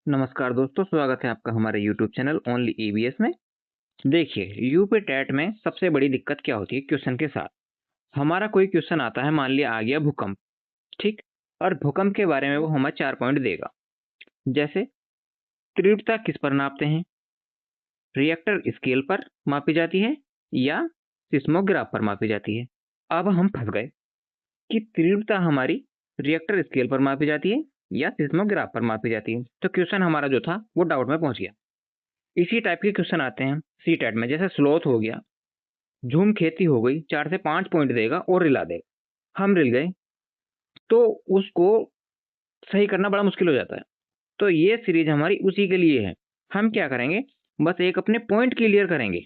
नमस्कार दोस्तों, स्वागत है आपका हमारे यूट्यूब चैनल ओनली ईवीएस में। देखिए, यूपी टेट में सबसे बड़ी दिक्कत क्या होती है क्वेश्चन के साथ। हमारा कोई क्वेश्चन आता है, मान लिया आ गया भूकंप, ठीक। और भूकंप के बारे में वो हमें 4 पॉइंट देगा। जैसे तीव्रता किस पर नापते हैं, रिएक्टर स्केल पर मापी जाती है या सिस्मोग्राफ पर मापी जाती है। अब हम फंस गए कि तीव्रता हमारी रिएक्टर स्केल पर मापी जाती है या सिस्मोग्राफ पर मापी जाती है। तो क्वेश्चन हमारा जो था वो डाउट में पहुंच गया। इसी टाइप के क्वेश्चन आते हैं सी टेट में, जैसे स्लोथ हो गया, झूम खेती हो गई, 4 से 5 पॉइंट देगा और रिला देगा। हम रिल गए तो उसको सही करना बड़ा मुश्किल हो जाता है। तो ये सीरीज हमारी उसी के लिए है। हम क्या करेंगे, बस एक अपने पॉइंट क्लियर करेंगे।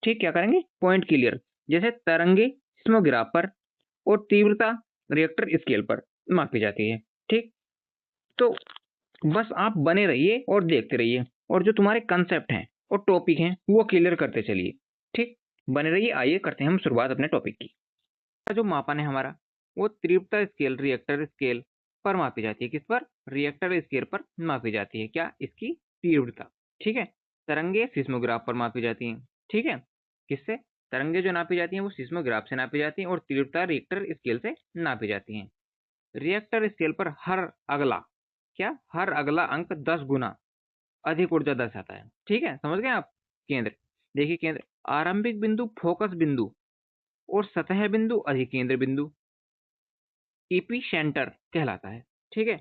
ठीक, क्या करेंगे, पॉइंट क्लियर। जैसे तरंगे सिस्मोग्राफ पर और तीव्रता रिएक्टर स्केल पर मापी जाती है। ठीक, तो बस आप बने रहिए और देखते रहिए, और जो तुम्हारे कंसेप्ट हैं और टॉपिक हैं वो क्लियर करते चलिए। ठीक, बने रहिए। आइए करते हैं हम शुरुआत अपने टॉपिक की। जो मापन है हमारा, वो तीव्रता स्केल रिएक्टर स्केल पर मापी जाती है। किस पर, रिएक्टर स्केल पर मापी जाती है। क्या, इसकी तीव्रता। ठीक है, तरंगे सिस्मोग्राफ पर मापी जाती हैं। ठीक है, किससे, तरंगे जो नापी जाती हैं वो सिस्मोग्राफ से नापी जाती हैं और तीव्रता रिएक्टर स्केल से नापी जाती हैं। रिएक्टर स्केल पर हर अगला अंक 10 गुना अधिक ऊर्जा दर्शाता है। ठीक है, समझ गए आप। केंद्र, देखिए केंद्र, आरंभिक बिंदु फोकस बिंदु और सतह बिंदु अधिकेंद्र बिंदु ईपी सेंटर कहलाता है। ठीक है,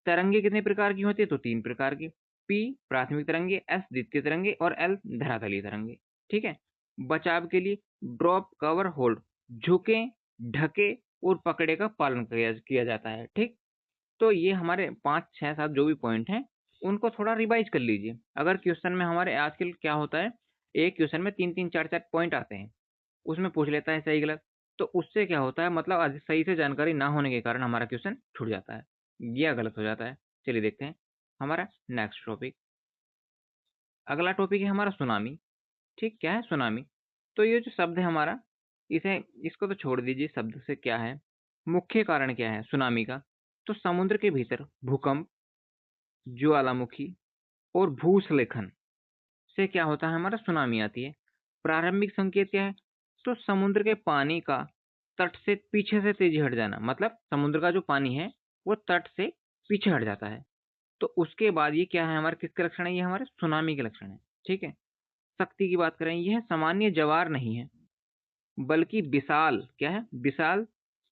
तरंगे कितने प्रकार की होती है, तो 3 प्रकार की। पी प्राथमिक तरंगे, एस द्वितीय तरंगे और एल धरातलीय तरंगे। ठीक है, बचाव के लिए ड्रॉप कवर होल्ड, झुके ढके और पकड़े का पालन किया जाता है। ठीक, तो ये हमारे 5 6 7 जो भी पॉइंट हैं उनको थोड़ा रिवाइज कर लीजिए। अगर क्वेश्चन में हमारे आजकल क्या होता है, एक क्वेश्चन में 3 3 4 4 पॉइंट आते हैं, उसमें पूछ लेता है सही गलत। तो उससे क्या होता है, मतलब आज सही से जानकारी ना होने के कारण हमारा क्वेश्चन छूट जाता है या गलत हो जाता है। चलिए देखते हैं हमारा नेक्स्ट टॉपिक। अगला टॉपिक है हमारा सुनामी। ठीक, क्या है सुनामी। तो ये जो शब्द है हमारा, इसे इसको तो छोड़ दीजिए, शब्द से क्या है, मुख्य कारण क्या है सुनामी का। तो समुद्र के भीतर भूकंप, ज्वालामुखी और भूस्खलन से क्या होता है, हमारा सुनामी आती है। प्रारंभिक संकेत क्या है, तो समुद्र के पानी का तट से पीछे से तेजी हट जाना। मतलब समुद्र का जो पानी है वो तट से पीछे हट जाता है। तो उसके बाद ये क्या है, हमारे किसके लक्षण है, ये हमारे सुनामी के लक्षण है। ठीक है, शक्ति की बात करें, यह सामान्य ज्वार नहीं है, बल्कि विशाल क्या है, विशाल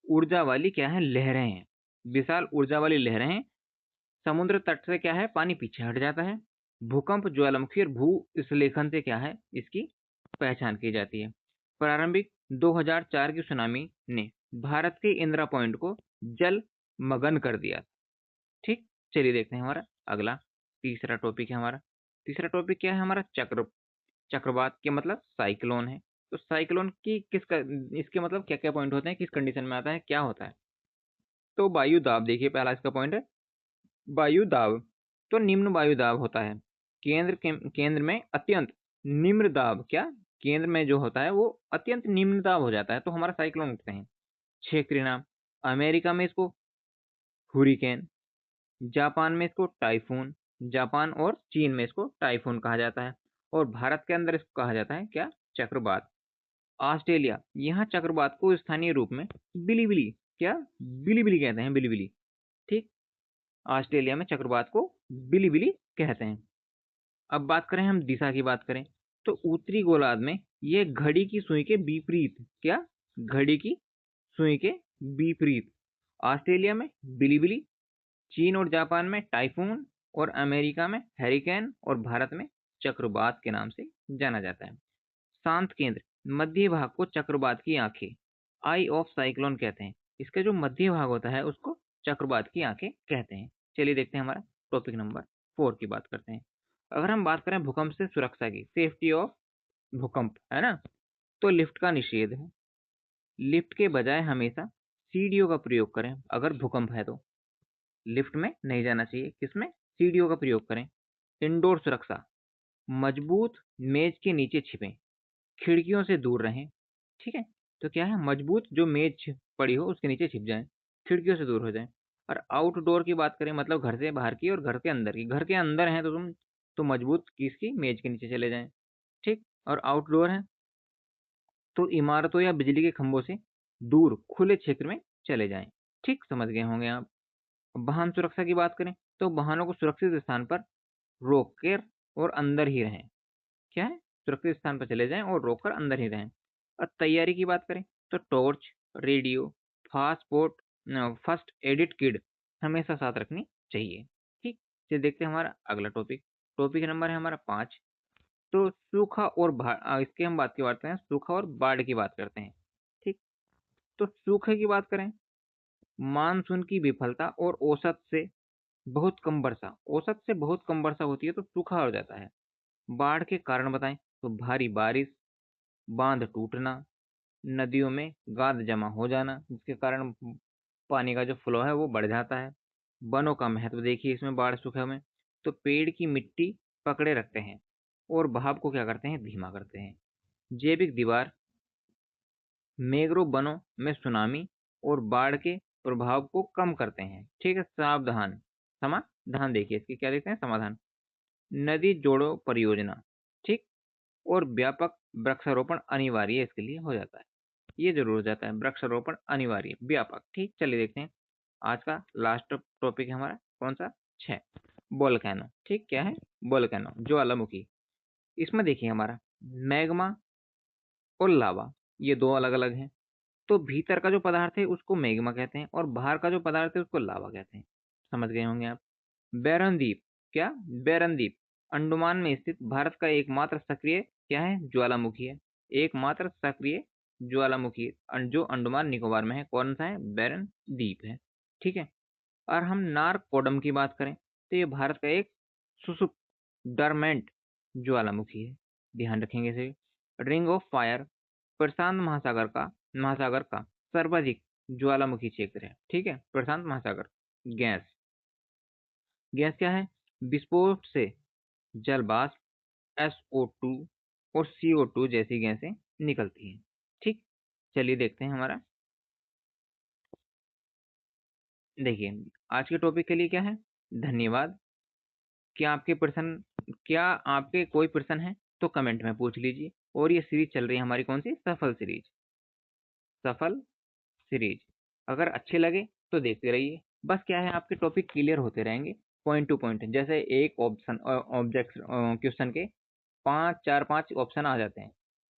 ऊर्जा वाली क्या है, लहरें हैं। विशाल ऊर्जा वाली लहरें हैं। समुद्र तट से क्या है, पानी पीछे हट जाता है। भूकंप, ज्वालामुखी और भूस्खलन से क्या है, इसकी पहचान की जाती है। प्रारंभिक 2004 की सुनामी ने भारत के इंदिरा पॉइंट को जल मगन कर दिया। ठीक, चलिए देखते हैं हमारा अगला तीसरा टॉपिक है हमारा। तीसरा टॉपिक क्या है हमारा, चक्रवात के मतलब साइक्लोन है। तो साइक्लोन की इसके मतलब क्या क्या पॉइंट होते हैं, किस कंडीशन में आता है, क्या होता है। तो वायु दाब, देखिए पहला इसका पॉइंट है वायु दाब। तो निम्न वायु दाब होता है केंद्र में अत्यंत निम्न दाब, क्या, केंद्र में जो होता है वो अत्यंत निम्न दाब हो जाता है तो हमारा साइक्लोन उठते हैं। क्षेत्रीय नाम, अमेरिका में इसको हुरिकेन, जापान में इसको टाइफून, जापान और चीन में इसको टाइफून कहा जाता है, और भारत के अंदर इसको कहा जाता है क्या, चक्रवात। ऑस्ट्रेलिया, यहाँ चक्रवात को स्थानीय रूप में बिलीबिली, क्या, बिलीबिली कहते हैं, बिलीबिली। ठीक, ऑस्ट्रेलिया में चक्रवात को बिलीबिली कहते हैं। अब बात करें हम दिशा की बात करें, तो उत्तरी गोलार्ध में यह घड़ी की सुई के विपरीत, क्या, घड़ी की सुई के विपरीत। ऑस्ट्रेलिया में बिलीबिली, चीन और जापान में टाइफून और अमेरिका में हैरिकेन और भारत में चक्रवात के नाम से जाना जाता है। शांत केंद्र, मध्य भाग को चक्रवात की आंखें, आई ऑफ साइक्लोन कहते हैं। इसका जो मध्य भाग होता है उसको चक्रवात की आंखें कहते हैं। चलिए देखते हैं हमारा टॉपिक नंबर 4 की बात करते हैं। अगर हम बात करें भूकंप से सुरक्षा की, सेफ्टी ऑफ भूकंप, है ना, तो लिफ्ट का निषेध है। लिफ्ट के बजाय हमेशा सीढ़ियों का प्रयोग करें। अगर भूकंप है तो लिफ्ट में नहीं जाना चाहिए, किसमें, सीढ़ियों का प्रयोग करें। इंडोर सुरक्षा, मजबूत मेज के नीचे छिपें, खिड़कियों से दूर रहें। ठीक है, तो क्या है, मजबूत जो मेज पड़ी हो उसके नीचे छिप जाएं, खिड़कियों से दूर हो जाएं। और आउटडोर की बात करें मतलब घर से बाहर की और घर के अंदर की। घर के अंदर हैं तो तुम तो मजबूत किसकी मेज के नीचे चले जाएं, ठीक। और आउटडोर है तो इमारतों या बिजली के खंभों से दूर खुले क्षेत्र में चले जाएं, ठीक, समझ गए होंगे आप। वाहन सुरक्षा की बात करें तो वाहनों को सुरक्षित स्थान पर रोककर और अंदर ही रहें। क्या है, सुरक्षित स्थान पर चले जाएं और रोककर अंदर ही रहें। और तैयारी की बात करें तो टॉर्च, रेडियो, फास्टपोर्ट, फर्स्ट एडिट किट हमेशा साथ रखनी चाहिए, ठीक। चलिए देखते हैं हमारा अगला टॉपिक। टॉपिक नंबर है हमारा 5। तो सूखा और इसके हम बात की बात करें, सूखा और बाढ़ की बात करते हैं, ठीक। तो सूखे की बात करें, मानसून की विफलता और औसत से बहुत कम वर्षा होती है तो सूखा हो जाता है। बाढ़ के कारण बताएं तो भारी बारिश, बांध टूटना, नदियों में गाद जमा हो जाना जिसके कारण पानी का जो फ्लो है वो बढ़ जाता है। वनों का महत्व देखिए इसमें बाढ़ सूखे में, तो पेड़ की मिट्टी पकड़े रखते हैं और बहाव को क्या करते हैं, धीमा करते हैं। जैविक दीवार, मैंग्रोव वनों में सुनामी और बाढ़ के प्रभाव को कम करते हैं, ठीक है। सावधान, समाधान देखिए इसकी क्या लिखते हैं, समाधान। नदी जोड़ो परियोजना, ठीक। और व्यापक वृक्षारोपण अनिवार्य इसके लिए हो जाता है, ये जरूर हो जाता है, वृक्षारोपण अनिवार्य व्यापक, ठीक। चलिए देखते हैं आज का लास्ट टॉपिक है हमारा कौन सा, 6, वोल्केनो, ठीक। क्या है, वोल्केनो ज्वालामुखी। इसमें देखिए हमारा मैग्मा और लावा ये दो अलग अलग हैं। तो भीतर का जो पदार्थ है उसको मैग्मा कहते हैं और बाहर का जो पदार्थ है उसको लावा कहते हैं, समझ गए होंगे आप। बैरन द्वीप, क्या, बैरन द्वीप अंडमान में स्थित भारत का एकमात्र सक्रिय क्या है, ज्वालामुखी है। एकमात्र सक्रिय ज्वालामुखी जो अंडमान निकोबार में है, कौन सा है, बैरन द्वीप है, ठीक है। और हम नारकोडम की बात करें तो ये भारत का एक सुसुप्त डरमेंट ज्वालामुखी है, ध्यान रखेंगे इसे। रिंग ऑफ फायर प्रशांत महासागर का सर्वाधिक ज्वालामुखी क्षेत्र है, ठीक है, प्रशांत महासागर। गैस, गैस क्या है, विस्फोट से जल वाष्प, SO2 और CO2 जैसी गैसें निकलती हैं, ठीक। चलिए देखते हैं हमारा, देखिए आज के टॉपिक के लिए क्या है, धन्यवाद। क्या आपके कोई प्रश्न है तो कमेंट में पूछ लीजिए। और ये सीरीज चल रही है हमारी कौन सी, सफल सीरीज। अगर अच्छे लगे तो देखते रहिए। बस क्या है, आपके टॉपिक क्लियर होते रहेंगे पॉइंट टू पॉइंट। जैसे एक ऑप्शन ऑब्जेक्ट क्वेश्चन के 5 ऑप्शन आ जाते हैं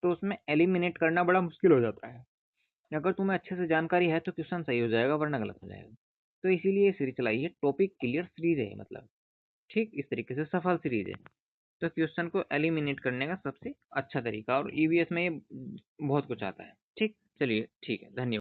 तो उसमें एलिमिनेट करना बड़ा मुश्किल हो जाता है। अगर तुम्हें अच्छे से जानकारी है तो क्वेश्चन सही हो जाएगा वरना गलत हो जाएगा। तो इसीलिए ये सीरीज चलाई है, टॉपिक क्लियर सीरीज है मतलब, ठीक। इस तरीके से सफल सीरीज है। तो क्वेश्चन को एलिमिनेट करने का सबसे अच्छा तरीका, और ईवीएस में ये बहुत कुछ आता है, ठीक। चलिए ठीक है, धन्यवाद।